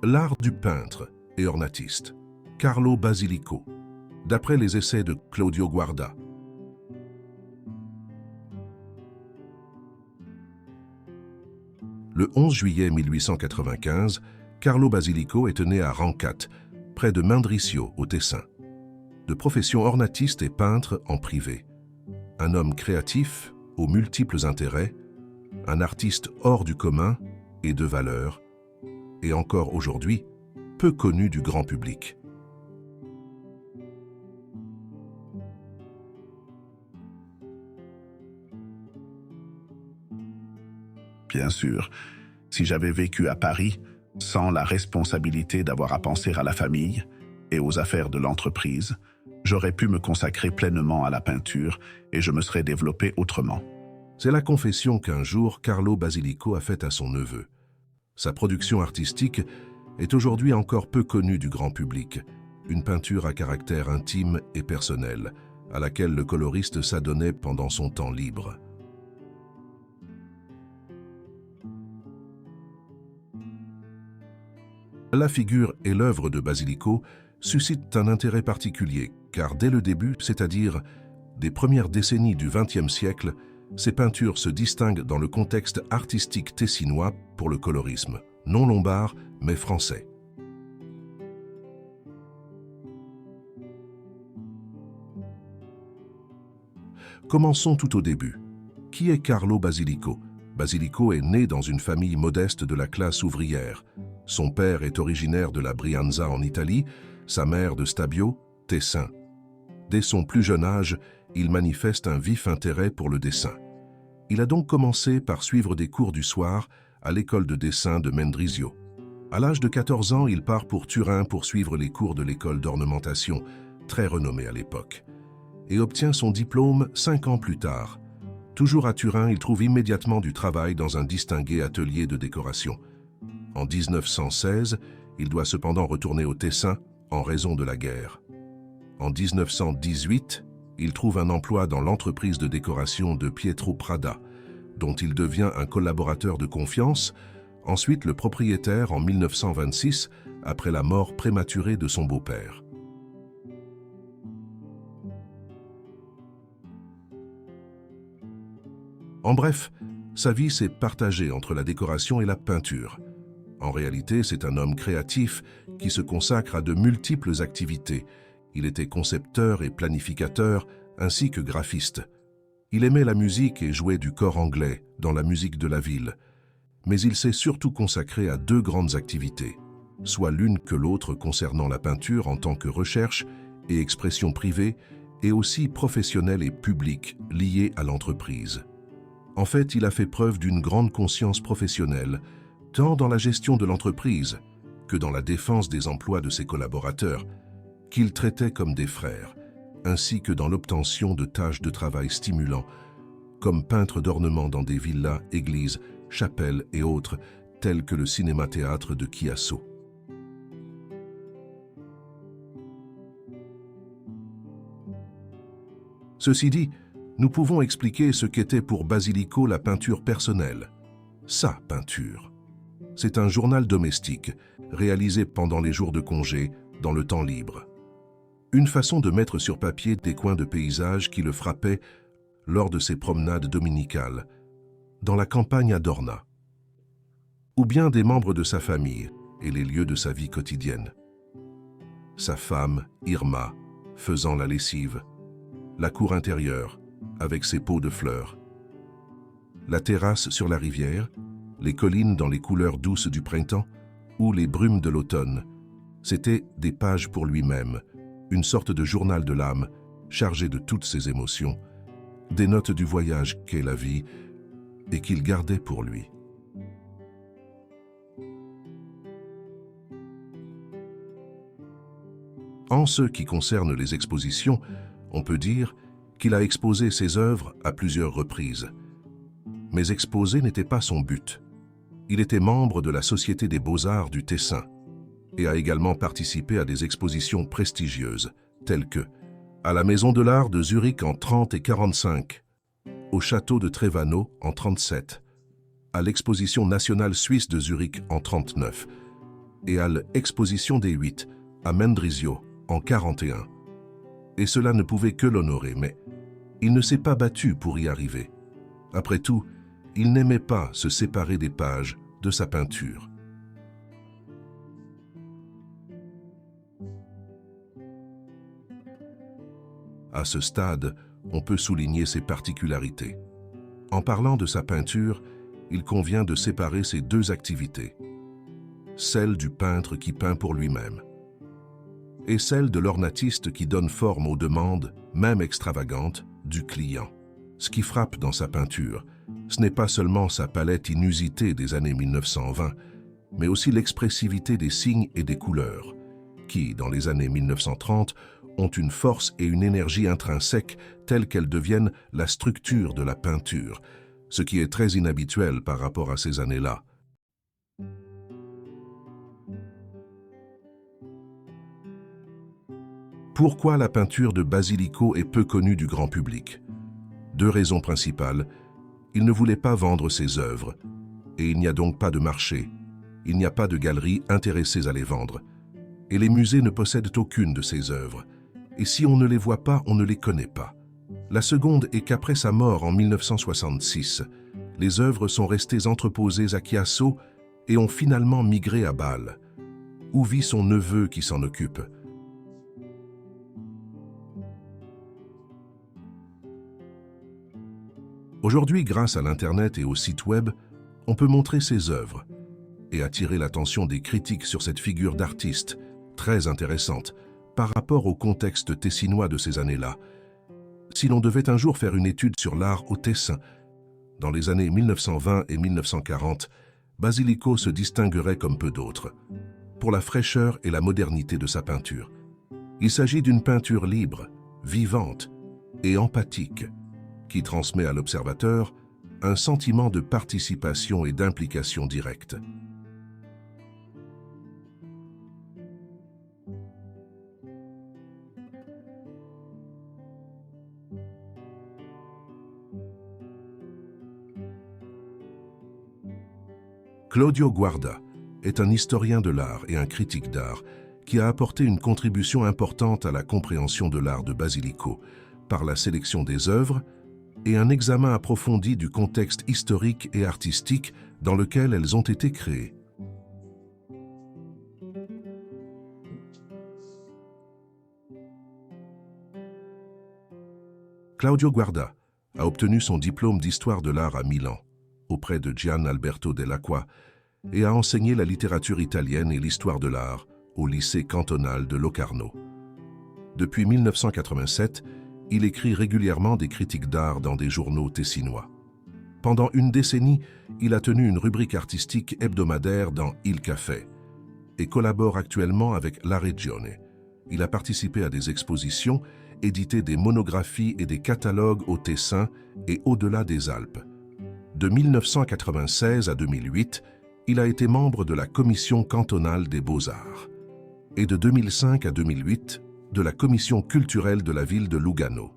L'art du peintre et ornatiste, Carlo Basilico, d'après les essais de Claudio Guarda. Le 11 juillet 1895, Carlo Basilico est né à Rancate, près de Mendrisio, au Tessin. De profession ornatiste et peintre en privé. Un homme créatif, aux multiples intérêts, un artiste hors du commun et de valeur, et encore aujourd'hui, peu connu du grand public. Bien sûr, si j'avais vécu à Paris, sans la responsabilité d'avoir à penser à la famille et aux affaires de l'entreprise, j'aurais pu me consacrer pleinement à la peinture et je me serais développé autrement. C'est la confession qu'un jour Carlo Basilico a faite à son neveu. Sa production artistique est aujourd'hui encore peu connue du grand public, une peinture à caractère intime et personnel, à laquelle le coloriste s'adonnait pendant son temps libre. La figure et l'œuvre de Basilico suscitent un intérêt particulier, car dès le début, c'est-à-dire des premières décennies du XXe siècle, ses peintures se distinguent dans le contexte artistique tessinois pour le colorisme, non lombard mais français. Commençons tout au début. Qui est Carlo Basilico? Basilico est né dans une famille modeste de la classe ouvrière. Son père est originaire de la Brianza en Italie, sa mère de Stabio, Tessin. Dès son plus jeune âge, il manifeste un vif intérêt pour le dessin. Il a donc commencé par suivre des cours du soir à l'école de dessin de Mendrisio. À l'âge de 14 ans, il part pour Turin pour suivre les cours de l'école d'ornementation, très renommée à l'époque, et obtient son diplôme 5 ans plus tard. Toujours à Turin, il trouve immédiatement du travail dans un distingué atelier de décoration. En 1916, il doit cependant retourner au Tessin en raison de la guerre. En 1918, il trouve un emploi dans l'entreprise de décoration de Pietro Prada, dont il devient un collaborateur de confiance, ensuite le propriétaire en 1926, après la mort prématurée de son beau-père. En bref, sa vie s'est partagée entre la décoration et la peinture. En réalité, c'est un homme créatif qui se consacre à de multiples activités. Il était concepteur et planificateur, ainsi que graphiste. Il aimait la musique et jouait du cor anglais dans la musique de la ville. Mais il s'est surtout consacré à deux grandes activités, soit l'une que l'autre concernant la peinture en tant que recherche et expression privée, et aussi professionnelle et publique liée à l'entreprise. En fait, il a fait preuve d'une grande conscience professionnelle, tant dans la gestion de l'entreprise que dans la défense des emplois de ses collaborateurs, qu'il traitait comme des frères, ainsi que dans l'obtention de tâches de travail stimulants, comme peintre d'ornements dans des villas, églises, chapelles et autres, tels que le cinéma-théâtre de Chiasso. Ceci dit, nous pouvons expliquer ce qu'était pour Basilico la peinture personnelle. Sa peinture. C'est un journal domestique, réalisé pendant les jours de congé, dans le temps libre. Une façon de mettre sur papier des coins de paysages qui le frappaient lors de ses promenades dominicales, dans la campagne à Dorna. Ou bien des membres de sa famille et les lieux de sa vie quotidienne. Sa femme, Irma, faisant la lessive, la cour intérieure, avec ses pots de fleurs, la terrasse sur la rivière, les collines dans les couleurs douces du printemps ou les brumes de l'automne. C'étaient des pages pour lui-même, une sorte de journal de l'âme chargé de toutes ses émotions, des notes du voyage qu'est la vie et qu'il gardait pour lui. En ce qui concerne les expositions, on peut dire qu'il a exposé ses œuvres à plusieurs reprises. Mais exposer n'était pas son but. Il était membre de la Société des Beaux-Arts du Tessin et a également participé à des expositions prestigieuses, telles que à la Maison de l'Art de Zurich en 30 et 45, au Château de Trevano en 37, à l'Exposition nationale suisse de Zurich en 39, et à l'Exposition des 8 à Mendrisio en 41. Et cela ne pouvait que l'honorer, mais il ne s'est pas battu pour y arriver. Après tout, il n'aimait pas se séparer des pages de sa peinture. À ce stade, on peut souligner ses particularités. En parlant de sa peinture, il convient de séparer ces deux activités. Celle du peintre qui peint pour lui-même et celle de l'ornatiste qui donne forme aux demandes, même extravagantes, du client. Ce qui frappe dans sa peinture, ce n'est pas seulement sa palette inusitée des années 1920, mais aussi l'expressivité des signes et des couleurs, qui, dans les années 1930, ont une force et une énergie intrinsèques telles qu'elles deviennent la structure de la peinture, ce qui est très inhabituel par rapport à ces années-là. Pourquoi la peinture de Basilico est peu connue du grand public? Deux raisons principales. Il ne voulait pas vendre ses œuvres, et il n'y a donc pas de marché. Il n'y a pas de galeries intéressées à les vendre. Et les musées ne possèdent aucune de ses œuvres. Et si on ne les voit pas, on ne les connaît pas. La seconde est qu'après sa mort en 1966, les œuvres sont restées entreposées à Chiasso et ont finalement migré à Bâle, où vit son neveu qui s'en occupe. Aujourd'hui, grâce à l'Internet et au site web, on peut montrer ses œuvres et attirer l'attention des critiques sur cette figure d'artiste, très intéressante, par rapport au contexte tessinois de ces années-là. Si l'on devait un jour faire une étude sur l'art au Tessin, dans les années 1920 et 1940, Basilico se distinguerait comme peu d'autres, pour la fraîcheur et la modernité de sa peinture. Il s'agit d'une peinture libre, vivante et empathique, qui transmet à l'observateur un sentiment de participation et d'implication directe. Claudio Guarda est un historien de l'art et un critique d'art qui a apporté une contribution importante à la compréhension de l'art de Basilico par la sélection des œuvres et un examen approfondi du contexte historique et artistique dans lequel elles ont été créées. Claudio Guarda a obtenu son diplôme d'histoire de l'art à Milan, auprès de Gian Alberto Dell'Acqua, et a enseigné la littérature italienne et l'histoire de l'art au lycée cantonal de Locarno. Depuis 1987, il écrit régulièrement des critiques d'art dans des journaux tessinois. Pendant une décennie, il a tenu une rubrique artistique hebdomadaire dans Il Café et collabore actuellement avec La Regione. Il a participé à des expositions, édité des monographies et des catalogues au Tessin et au-delà des Alpes. De 1996 à 2008, il a été membre de la Commission cantonale des Beaux-Arts et de 2005 à 2008 de la Commission culturelle de la ville de Lugano.